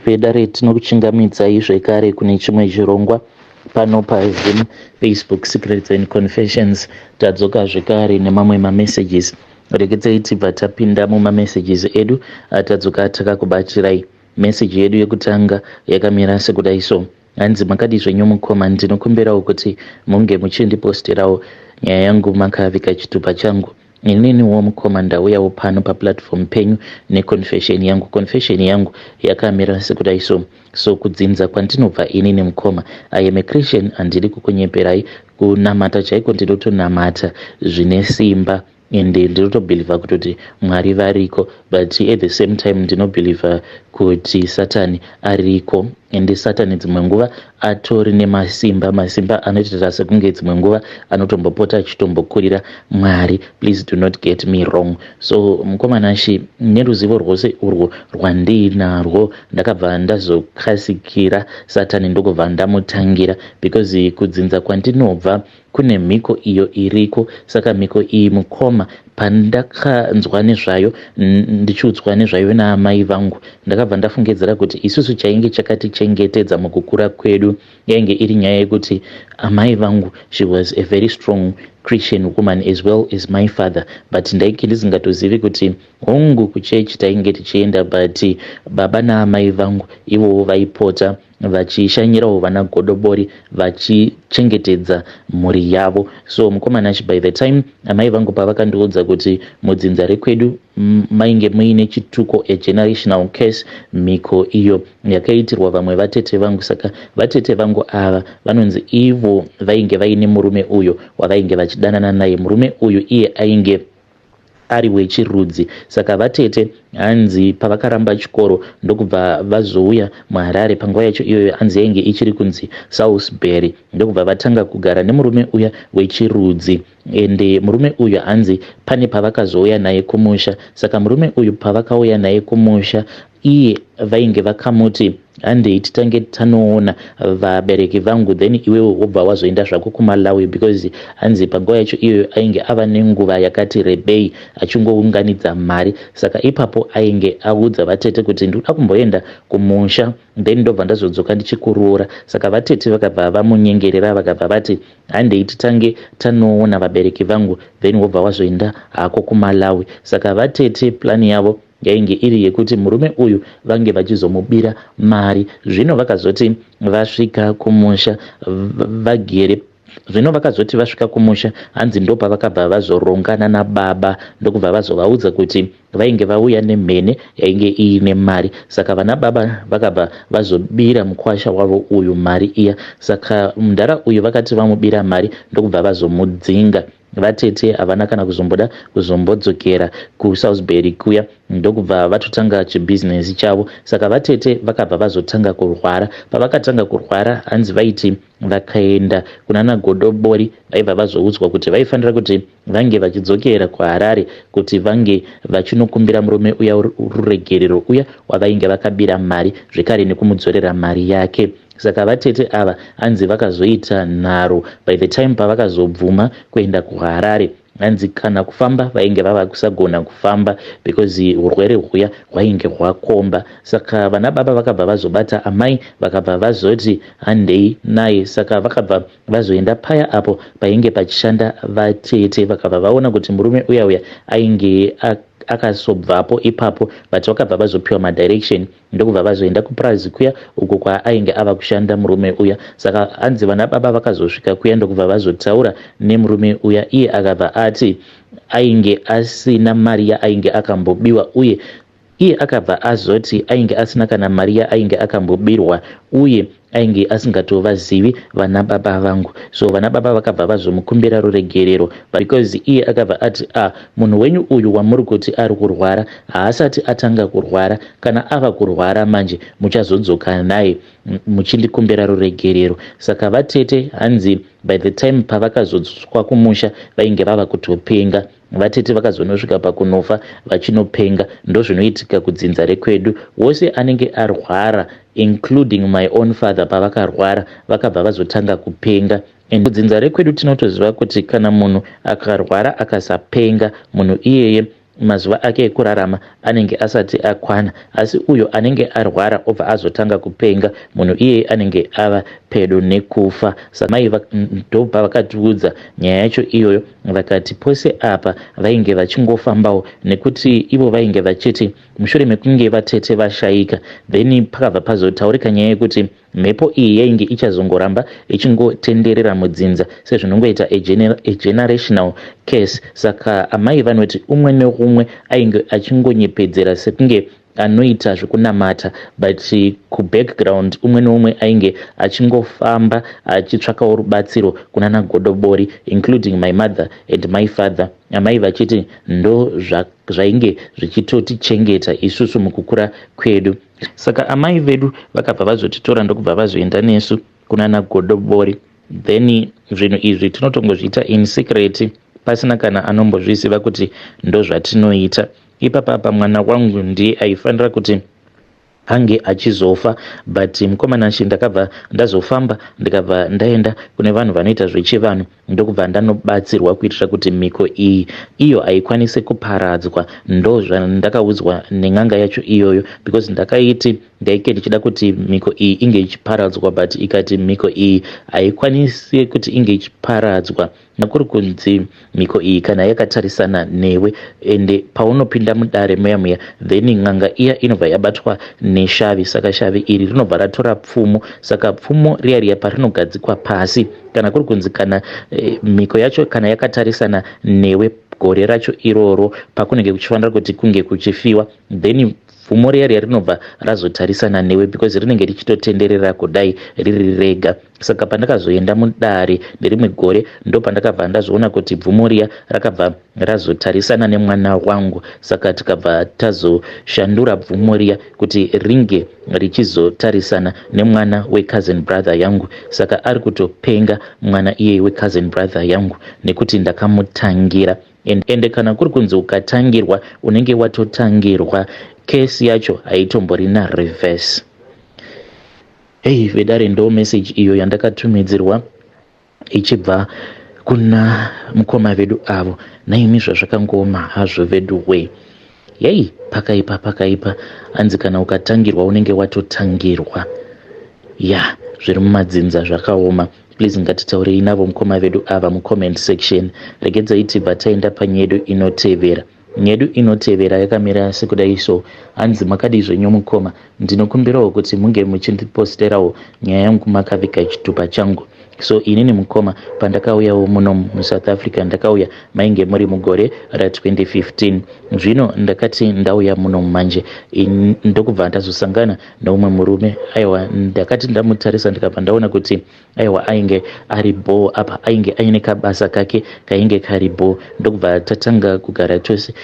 Federate tinokuchingamidzai zvekare kune chimwe chirongwa pano paZim Facebook Secrets and Confessions. Tadzoka zvekare nemamwe mamessages. Rekedzei tibva tapinda mumamessages edu tadzoka takakubatirai. Message yedu yekutanga yakamira sekudai so: hanzi makadi zvenyu mukoma, ndinokumbirawo kuti munge muchindiposterawo nyaya yangu makavika chitupa changu. Ininiwo mukoma ndauyawo pano paplatform penyu neconfession yangu. Confession yangu yakamira sekudai so kudzinza kwandinobva inini mukoma, I am a Christian, handiri kukunyeperai. Kunamata chaiko ndinotonamata zvine simba ende ndinotobhilivha kutoti Mwari variko, but at the same time ndinobhilivha kuti Satani ariko, ende Satani dzimwe nguva atori nemasimba anoitira sekunge dzimwe nguva anotombopota achitombokurira Mwari. Please do not get me wrong. So mukomanashi, neruzivo rwose urwo rwandinarwo ndakabva ndazokhasikira Satani ndokubva ndamutangira, because kudzinza kwandinobva kune mhiko iyo iriko. Saka mhiko iyi mukoma, pandakanzwa nezvayo, ndichiudzwa nezvayo naamai vangu, ndakabva ndafungidzira kuti isusu chainge chakatichengetedza mukukura kwedu yainge iri nyaya yekuti amai vangu, she was a very strong Christian woman as well as my father, but ndaike ndisingatozivi kuti hongu kuchechi tainge tichienda, but baba naamai vangu ivowo vaipota vachishanyirawo vana godobori vachichengetedza mhuri yavo. So mukomanashi, by the time amai vangu pavakandiudza kuti mudzinza rekwedu mainge muine chituko, a generational curse, mhiko iyo yakaitirwa vamwe vatete vangu. Saka vatete vangu ava vanonzi ivo vainge vaine murume uyo wavainge vachidanana naye. Murume uyu iye ainge ari wechirudzi. Saka vatete hanzi pavakaramba chikoro ndokubva vazouya muHarare. Panguva yacho iyoyo hanzi yainge ichiri kunzi Salisbury, ndokubva vatanga kugara nemurume uya wechirudzi. Ende murume uyu hanzi pane pavakazouya naye kumusha. Saka murume uyu pavakauya naye kumusha, iye vainge vakamuti handei titange tanoona vabereki vangu, then iwewe wobva wazoenda zvako kuMalawi, because hanzi panguva yacho iyoyo ainge ava nenguva yakati rebei achingounganidza mari. Saka ipapo ainge audza vatete kuti ndoda kumboenda kumusha, then ndobva ndazodzoka ndichikuroora. Saka vatete vakabva vamunyengerera vakabva vati handei titange tanoona vabereki vangu, then wobva wazoenda hako kuMalawi. Saka vatete plani yavo yainge iri yekuti murume uyu vange vachizomubira mari. Zvino vakazoti vasvika kumusha vagere, zvino vakazoti vasvika kumusha, hanzi ndo pavakabva vazorongana nababa, ndokubva vazovaudza kuti vainge vauya nemhene yainge iine mari. Saka vana baba vakabva vazobira mukwasha wavo uyu mari iya. Saka mundara uyu vakati vamubira mari ndokubva vazomudzinga. Vatete havana kana kuzombodzokera kuSalisbury kuya, ndokubva vatotanga chibhizinesi chavo. Saka vatete vakabva vazotanga kurwara. Pavakatanga kurwara, hanzi vaiti vakaenda kunana godobori, vaibva vazoudzwa kuti vaifanira kuti vange vachidzokera kuHarare kuti vange vachinokumbira murume uya ruregerero uya wavainge vakabira mari, zvekare nekumudzorera mari yake. Saka vatete ava hanzi vakazoita nharo. By the time pavakazobvuma kuenda kuHarare, hanzi kana kufamba vainge vava kusagona kufamba, because urwere huya hwainge hwakomba. Saka vana baba vakabva vazobata amai, vakabva vazoti handei naye. Saka vakabva vazoenda paya apo painge pachishanda vatete, vakabva vaona kuti murume uya ainge akasobvapo ipapo, but vakabva vazopiwa madirection ndokubva vazoenda kuPrazi kuya uko kwaainge ava kushanda murume uya. Saka hanzi vana baba vakazosvika kuya ndokubva vazotaura nemurume uya. Iye akabva ati ainge asina mari yaainge akambobiwa, uye iye akabva azoti ainge asina kana mari yaainge akambobirwa, uye ainge asingatovazivi vana baba vangu. So vana baba vakabva vazomukumbira ruregerero, because iye akabva ati munhu wenyu uyu wamuri kuti ari kurwara haasati atanga kurwara, kana ava kurwara manje muchazodzoka naye muchindikumbira ruregerero. Saka vatete hanzi by the time pavakazodzwa kumusha vainge vava kutopenga. Vatete vakazonosvika pakunofa vachinopenga. Ndozvinoitika kudzinza rekwedu. Wose anenge arwara, including my own father, pavakarwara vakabva vazotanga kupenga. Kudzinza rekwedu tinotoziva kuti kana munhu akarwara akasapenga, munhu iyeye mazuva ake ekurarama anenge asati akwana, asi uyo anenge arwara obva azotanga kupenga, munhu iye anenge ava pedo nekufa. Samai ndobva vakatiudza nyaya yacho iyoyo, vakati pose apa vainge vachingofambawo, nekuti ivo vainge vachiti mushure mekunge vatete vashayika, then pakabva pazotaurika nyaya yekuti mhepo iyi yainge ichazongoramba ichingotenderera mudzinza sezvinongoita agenerational case. Saka amai vanoti umwe neumwe ainge achingonyepedzera sekunge anoita zvekunamata, but kubackground umwe neumwe ainge achingofamba achitsvakawo rubatsiro kunana godobori, including my mother and my father. Amai vachiti ndo zvainge zvichitotichengeta isusu mukukura kwedu. Saka amai vedu vakabva vazotitora ndokubva vazoenda nesu kunana godobori, then zvinhu izvi tinotongozviita in secret pasina kana anombozviziva kuti ndo zvatinoita. Ipapapa mwana wangu ndiye aifanira kuti ange achizofa, but mukomanashi ndakabva ndazofamba ndikabva ndaenda kune vanhu vanoita zvechivanhu, ndokubva ndanobatsirwa kuitira kuti mhiko iyi iyo haikwanise kuparadzwa. Ndo zvandakaudzwa nen'anga yacho iyoyo, because ndakaiti ndaike ndichida kuti mhiko iyi inge ichiparadzwa, but ikati mhiko iyi haikwanisi kuti inge ichiparadzwa, nakuri kunzi mhiko iyi kana yakatarisana newe, ende paunopinda mudare muya then n'anga iya inobva yabatwa neshavi. Saka shavi iri rinobva ratora pfumo, saka pfumo riya parinogadzikwa pasi, kana kuri kunzi kana mhiko yacho kana yakatarisana newe gore racho iroro pakunenge kuchifanira kuti kunge kuchifiwa, then pfumo riya rinobva razotarisana newe because rinenge richitotenderera kudai riri rega. Saka pandakazoenda mudare nerimwe gore ndo pandakabva ndazoona kuti pfumo riya rakabva razotarisana nemwana wangu. Saka tikabva tazoshandura pfumo riya kuti ringe richizotarisana nemwana wecousin brother yangu. Saka ari kutopenga mwana iye wecousin brother yangu nekuti ndakamutangira, ende kana kuri kunzi ukatangirwa unenge watotangirwa, kesi yacho haitomborina reverse. Vedare ndo message iyo yandakatumidzirwa ichibva kuna mukoma vedu avo. Naimi zvazvakangoma hazvo vedu we. Pakaipa anzi kana ukatangirwa unenge watotangirwa. Zviri mumadzinza zvakaoma. Please ngatitaurei navo mukoma vedu ava mucomment section. Regedzai tibva taenda panyedu inotevera. Nyedu inotevera yakamira sekudai so. Hanzi makadi zvenyu mukoma, ndinokumbirawo kuti munge muchindiposterawo nyaya yangu makavika chitupa changu. So inini mukoma pandakauyawo muno muSouth Africa ndakauya mainge muri mugore ra2015. Zvino ndakati ndauya muno manje ndokubva ndazosangana neumwe murume. Aiwa ndakati ndamutarisa ndikabva ndaona kuti aiwa ainge ari bo apa, ainge aine kabasa kake kainge kari bo. Ndokubva tatanga kugara tose,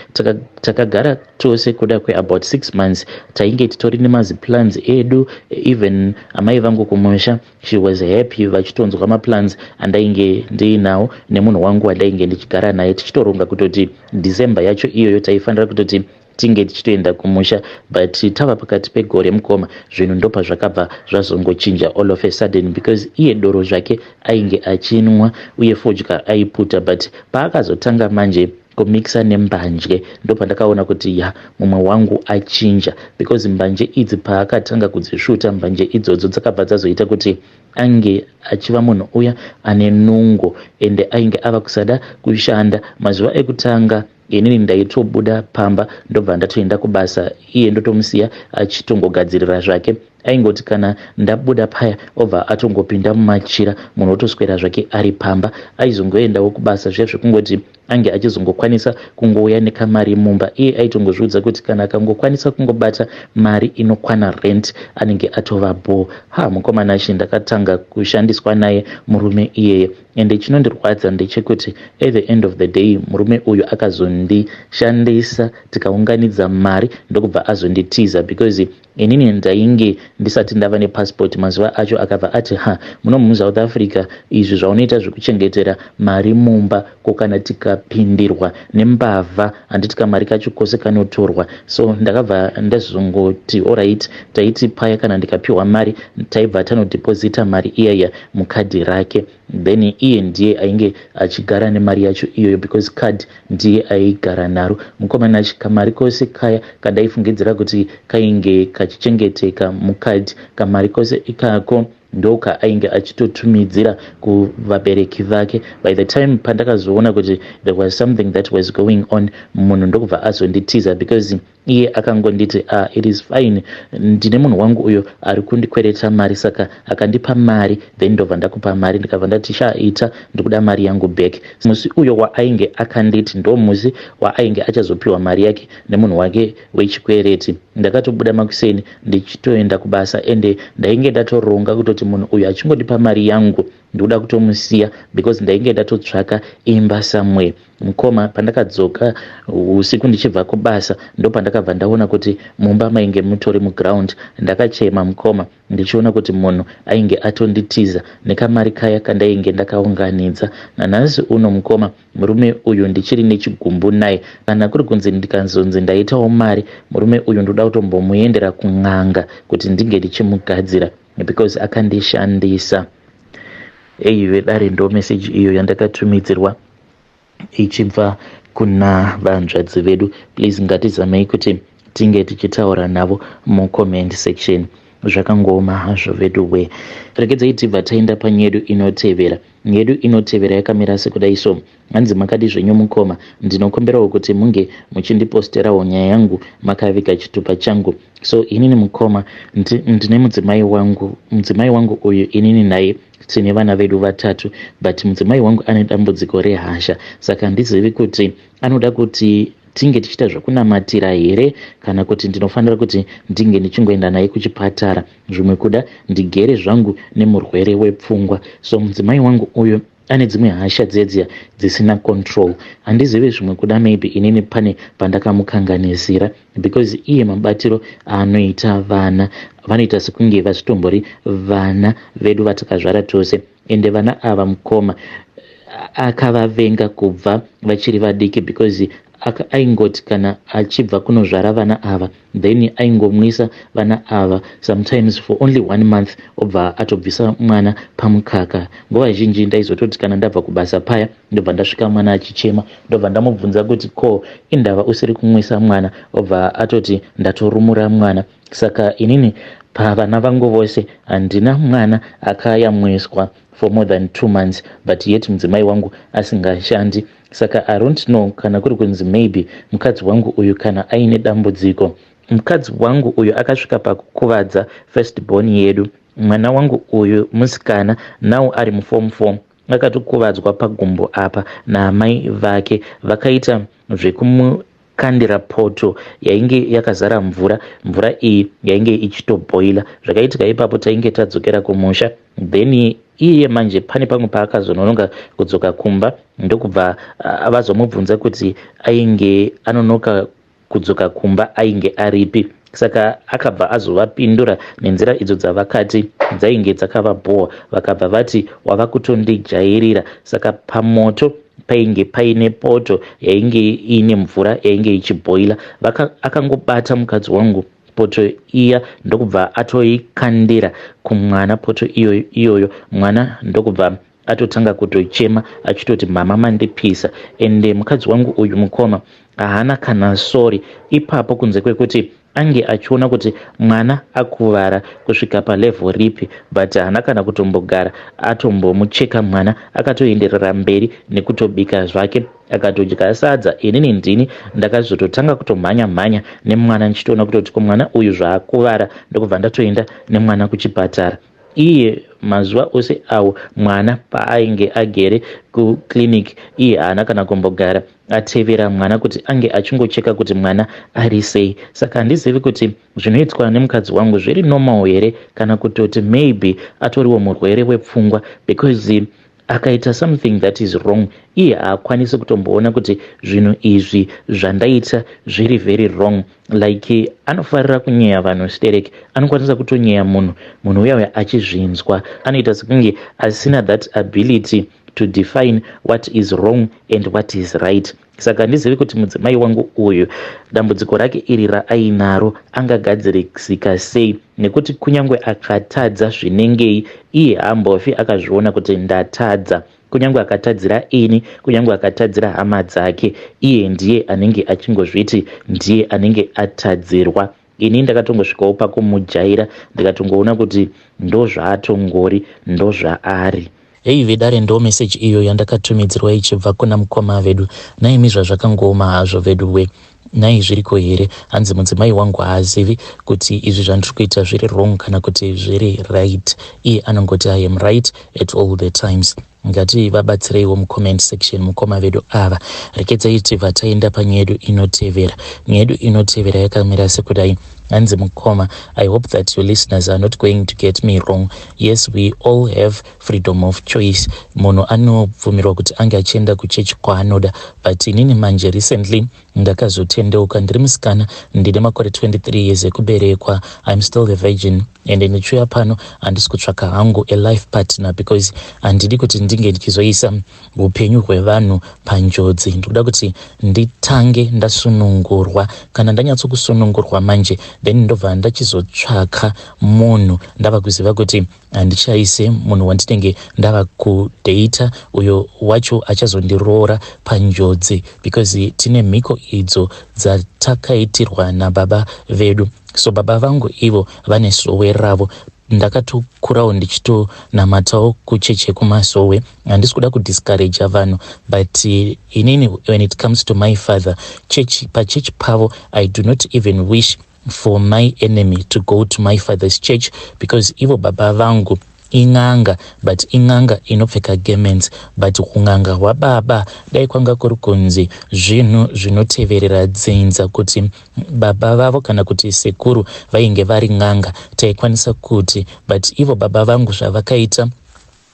takagara tose kuda kwe about 6 months. Tainge titori nemaziplans edu, even amai vangu kumusha she was happy vachitonzwa maplans andainge ndiinawo nemunhu wangu andainge ndichigara naye, tichitoronga kutoti December yacho iyoyo taifanira kutoti tinge tichitoenda kumusha, but tava pakati pegore mukoma zvinhu ndopa zvakabva zvazongochinja all of a sudden, because iye doro zvake ainge achinwa uye fodya aiputa, but paakazotanga manje kumixa nembanje ndopandakaona kuti mumwe wangu achinja, because mbanje idzi paakatanga kudzisvuta mbanje idzodzo dzakabva dzazoita kuti ange achiva munhu uya ane nungo, ende ainge ava kusada kushanda. Mazuva ekutanga inini ndaitobuda pamba ndobva ndatoenda kubasa, iye ndotomusiya achitongogadzirira zvake. Aingoti kana ndabuda paya obva atongopinda mumachira, munhu otoswera zvake ari pamba. Aizongoendawo kubasa zvekungoti ange achizongokwanisa kungouya nekamari mumba. Iye aitongozviudza kuti kana akangokwanisa kungobata mari inokwana rent anenge atova bo. Mukomanashi ndakatanga kushandiswa naye murume iyeye, ende chinondirwadza ndechekuti at the end of the day murume uyu akazondishandisa, tikaunganidza mari ndokubva azonditiza, because inini ndainge ndisati ndava nepassport. Mazuva acho akabva ati muno muSouth Africa izvi zvaunoita zvekuchengetera mari mumba ko kana tikapindirwa nembavha handiti kamari kacho kose kanotorwa. So ndakabva ndazongoti alright, taiti paya kana ndikapiwa mari taibva tanodhipozita mari iyaya mukadhi rake, then iye ndiye ainge achigara nemari yacho iyoyo because card ndiye aigara naro. Mukomana kamari kose kaya kadaifungidzira kuti kainge kachichengeteka mukadhi, kamari kose ikako ndoka ainge achitotumidzira kuvabereki vake. By the time pandakazoona kuti there was something that was going on, munhu ndokubva azonditiza because iye akangonditi it is fine, ndine munhu wangu uyo ari kundikwereta mari, saka akandipa mari then ndobva ndakupa mari. Ndikabva ndati chaita ndikuda mari yangu back. Musi uyo waainge akanditi ndo musi waainge achazopiwa mari yake nemunhu wake wechikwereti. Ndakatobuda makuseni ndichitoenda kubasa ende ndainge ndatoronga kutoti munhu uyu achingondipa mari yangu ndikuda kutomusiya because ndainge ndatotsvaka imba somewhere. Mukoma pandakadzoka usiku ndichibva kubasa ndo pandakabva ndaona kuti mumba mainge mutori muground. Ndakachema mukoma ndichiona kuti munhu ainge atonditiza nekamari kaya kandainge ndakaunganidza. Nanhasi uno mukoma murume uyu ndichiri nechigumbu naye. Kana kuri kunzi ndikanzonzi ndaitawo mari, murume uyu ndoda kutombomuendera kun'anga kuti ndinge ndichimugadzira because akandishandisa. Eive dare ndo message iyo yandakatumidzirwa ichibva kuna vanzvadzi vedu. Please ngatizamei kuti tinge tichitaura navo mucomment section. Zvakangoma hazvo vedu we. Regedzai tibva taenda panyedu inotevera. Nyedu inotevera yakamira sekudai so. Hanzi makadi zvenyu mukoma, ndinokumberawo kuti munge muchindiposterawo nyaya yangu makaviga chitupa changu. So inini mukoma ndine mudzimai wangu uyu inini naye tine vana vedu vatatu, but mudzimai wangu ane dambudziko rehasha, saka handizivi kuti anoda kuti tinge tichita zvokunamatira here kana kuti ndinofanira kuti ndinge ndichingoenda naye kuchipatara. Zvimwe kuda ndigere zvangu nemurwere wepfungwa. So mudzimai wangu uyu ane dzimwe hasha dzedziya dzisina control. Handizivi zvimwe kuda maybe inini pane pandakamukanganisira because iye mabatiro anoita vana vanoita sekunge vazvitombori vana vedu vatakazvara tose, ende vana ava mukoma akavavenga kubva vachiri vadiki because aingoti kana achibva kunozvara vana ava then aingomwisa vana ava sometimes for only 1 month obva atobvisa mwana pamukaka. Nguva zhinji ndaizototi kana ndabva kubasa paya ndobva ndasvika mwana achichema, ndobva ndamubvunza kuti ko indava usiri kumwisa mwana, obva atoti ndatorumura mwana. Saka inini pavana vangu vose handina mwana akayamwiswa for more than 2 months, but yet mudzimai wangu asingashandi. Saka I don't know kana kuri kunzi maybe mukadzi wangu uyu kana aine dambudziko. Mukadzi wangu uyu akasvika pakukuvadza first born yedu. Mwana wangu uyu musikana now ari muform 4 akatokuvadzwa pagumbo apa naamai vake. Vakaita zvekumukandira poto yainge yakazara mvura iyi yainge ichitobhoila. Zvakaitika ipapo tainge tadzokera kumusha, then iye manje pane pamwe paakazonononga kudzoka kumba ndokubva vazomubvunza kuti ainge anonoka kudzoka kumba ainge aripi. Saka akabva azovapindura nenzira idzo dzavakati dzainge dzakavabhoa. Vakabva vati wava kutondijairira. Saka pamoto painge paine poto yainge ine mvura yainge ichibhoila. Akangobata mukadzi wangu poto iya ndokubva atoikandira kumwana poto iyoyo. Mwana ndokubva atotanga kutochema achitoti mama mandipisa. Ende mukadzi wangu uyu mukoma haana kana sori ipapo kunze kwekuti ange achiona kuti mwana akuvara kusvika palevel ripi, but haana kana kutombogara atombomucheka mwana. Akatoenderera mberi nekutobika zvake, akatodya sadza. Inini ndini ndakazototanga kutomhanya nemwana ndichitoona kutoti ko mwana uyu zvaakuvara, ndokubva ndatoenda nemwana kuchipatara. Iye mazuva ose awo mwana paainge agere kuclinic iye haana kana kumbogara atevera mwana kuti ange achingocheka kuti mwana ari sei. Saka handizivi kuti zvinoitwa nemukadzi wangu zviri normal here kana kutoti maybe atoriwo murwere wepfungwa because akaita something that is wrong, iye haakwanisi kutomboona kuti zvinhu izvi zvandaita zviri very wrong. Like anofarira kunyeya vanhu stereki, anokwanisa kutonyeya munhu uya achizvinzwa, anoita sekunge asina that ability to define what is wrong and what is right. Saka handizivi kuti mudzimai wangu uyu dambudziko rake iri raainaro angagadzirika sei, nekuti kunyange akatadza zvinengei iye hambofi akazviona kuti ndatadza. Kunyange akatadzira ini, kunyange akatadzira hama dzake, iye ndiye anenge achingozviti ndiye anenge atadzirwa. Ini ndakatongosvikawo pakumujaira, ndikatongoona kuti ndozvaatongori, ndozvaari. Hei vedare ndo message iyo yandakatumidzirwa ichibva kuna mukoma vedu. Naimi zvazvakangooma hazvo vedu we. Nai zviriko here, hanzi mudzimai wangu haazivi kuti izvi zvandiri kuita zviri wrong kana kuti zviri right. Iye anongoti I am right at all the times. Ngati vabatsireiwo mucomment section mukoma vedu ava. Rekedzai tibva taenda panyaya yedu inotevera. Nyaya yedu inotevera yakamira sekudai. Hanzi mukoma, I hope that your listeners are not going to get me wrong. Yes, we all have freedom of choice. Munhu anobvumirwa kuti ange achienda kuchechi kwaanoda, but inini manje recently ndakazotendeuka, ndiri musikana, ndine makore 23 years ekuberekwa, I'm still a virgin, and ndichiuya pano handisi kutsvaka hangu a life partner because handidi kuti ndinge ndichizoisa upenyu hwevanhu panjodzi. Ndikuda kuti nditange ndasunungurwa. Kana ndanyatsokusunungurwa manje, then ndobva ndachizotsvaka munhu ndava kuziva kuti handichaise munhu wandinenge ndava kudata uyo wacho achazondiroora panjodzi, because tine mhiko idzo dzatakaitirwa nababa vedu. So baba vangu ivo vane sowe ravo. Ndakatokurawo ndichitonamatawo kucheche kumasowe. Handisi kuda kudiscourage vanhu, but inini when it comes to my father, pachurch pavo I do not even wish for my enemy to go to my father's church, because ivo baba vangu ing'anga, but ing'anga inopfeka garments, but ung'anga hwababa dai kwanga kuri kunzi zvinhu zvinoteverera dzinza, kuti baba vavo kana kuti sekuru vainge vari ng'anga taikwanisa kuti, but ivo baba vangu zvavakaita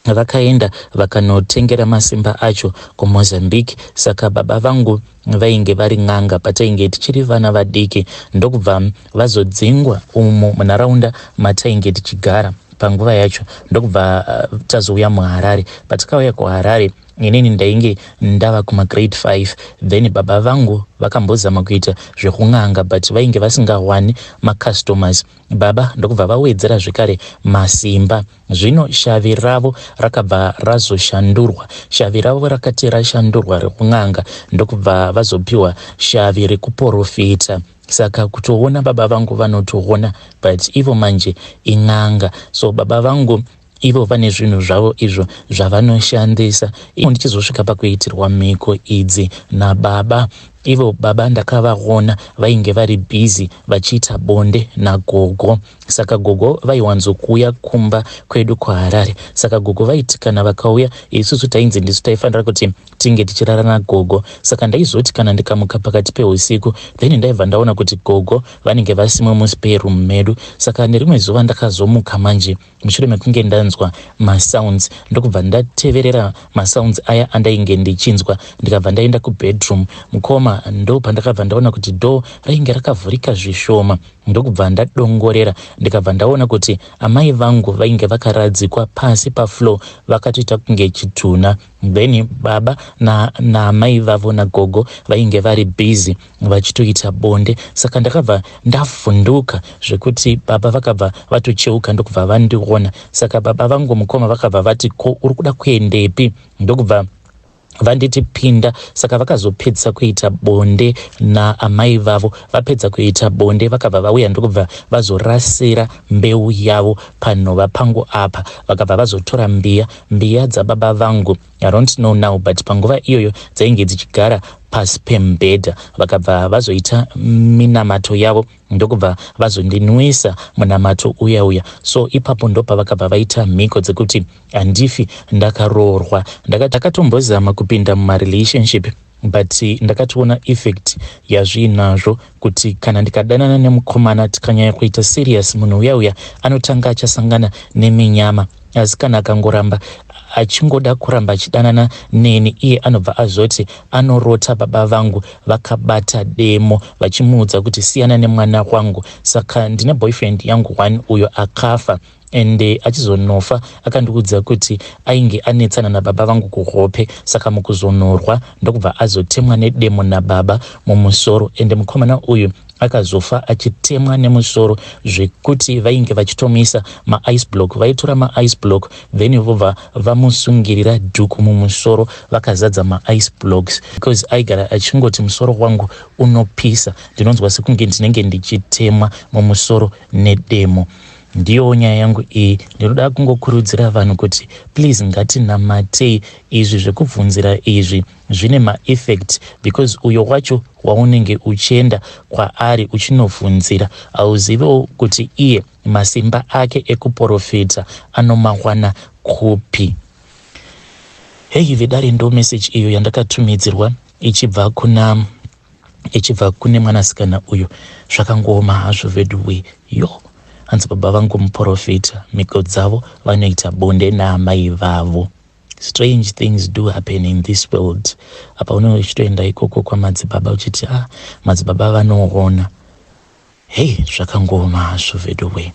vakaenda vakanotengera masimba acho kuMozambique. Saka baba vangu vainge vari ng'anga patainge tichiri vana vadiki, ndokubva vazodzingwa umo munharaunda matainge tichigara panguva yacho, ndokubva tazouya muHarare. Patakauya kuHarare inini ndainge ndava kumagrade 5, then baba vangu vakambozama kuita zvekung'anga, but vainge vasingawani macustomers. Baba ndokubva vawedzera zvekare masimba. Zvino shavi ravo rakabva razoshandurwa. Shavi ravo rakati rashandurwa rekung'anga, ndokubva vazopiwa shavi rekuprofita. Saka kutoona baba vangu vanotoona, but ivo manje ing'anga. So baba vangu ivo vane zvinhu zvavo izvo zvavanoshandisa. Ivo ndichizosvika pakuitirwa mhiko idzi nababa. Ivo baba ndakavaona vainge vari busy vachiita bonde nagogo. Saka gogo vaiwanzokuuya kumba kwedu kuHarare. Saka gogo vaiti kana vakauya, isusu tainzi ndisu taifanira kuti tinge tichirara nagogo. Saka ndaizoti kana ndikamuka pakati peusiku, then ndaibva ndaona kuti gogo vanenge vasimo muspare room medu. Saka nerimwe zuva ndakazomuka manje mushure mekunge ndanzwa masounds, ndokubva ndateverera masounds aya andainge ndichinzwa, ndikabva ndaenda kubedroom. Mukoma ndo pandakabva ndaona kuti door rainge rakavhurika zvishoma, ndokubva ndadongorera ndikabva ndaona kuti amai vangu vainge vakaradzikwa pasi pafloor vakatoita kunge chituna. Then baba na amai vavo nagogo vainge vari busy vachitoita bonde. Saka ndakabva ndavhunduka zvekuti baba vakabva vatocheuka ndokubva vandiona. Saka baba vangu mukoma vakabva vati, ko uri kuda kuendepi? Ndokubva vanditi pinda. Saka vakazopedza kuita bonde naamai vavo. Vapedza kuita bonde vakabva vauya ndokubva vazorasira mbeu yavo panhova pangu apa. Vakabva vazotora mbiya dzababa vangu, I don't know now, but panguva iyoyo dzainge dzichigara pasi pembedha. Vakabva vazoita minamato yavo, ndokubva vazondinwisa munamato uya. So ipapo ndopa vakabva vaita mhiko dzekuti handifi ndakaroorwa. Ndakatombozama kupinda mumarelationship, but ndakatoona effect yazvinazvo, kuti kana ndikadanana nemukomana tikanyanya kuita serious, munhu uya anotanga achasangana neminyama. Asi kana akangoramba achingoda kuramba achidanana neni, iye anobva azoti anorota baba vangu vakabata demo vachimuudza kuti siyana nemwana wangu. Saka ndine boyfriend yangu 1 uyo akafa, ende achizonofa akandiudza kuti ainge anetsana nababa vangu kuhope, saka mukuzonorwa ndokubva azotemwa nedemo nababa mumusoro, ende mukomana uyu akazofa achitemwa nemusoro zvekuti vainge vachitomisa maice block. Vaitora maice block then vobva vamusungirira dhuku mumusoro vakazadza maice blocks, because aigara achingoti musoro wangu unopisa, ndinonzwa sekunge ndinenge ndichitemwa mumusoro nedemo. Ndiyo nyaya yangu iyi. Ndinoda kungokurudzira vanhu kuti please ngatinamatei izvi zvekubvunzira izvi zvine maeffect, because uyo wacho waunenge uchienda kwaari uchinobvunzira auzivewo kuti iye masimba ake ekuprofita anomawana kupi. Hei vedare ndo message iyo yandakatumidzirwa ichibva kune mwanasikana uyu. Zvakangoma hazvo veduwe yo. Hanzi baba vangu muprofita, mhiko dzavo vanoita bonde naamai vavo. Strange things do happen in this world. Apa unochitoenda ikoko kwamadzibaba uchiti madzibaba vanoona. Hey, zvakangoma hazvo veduwe.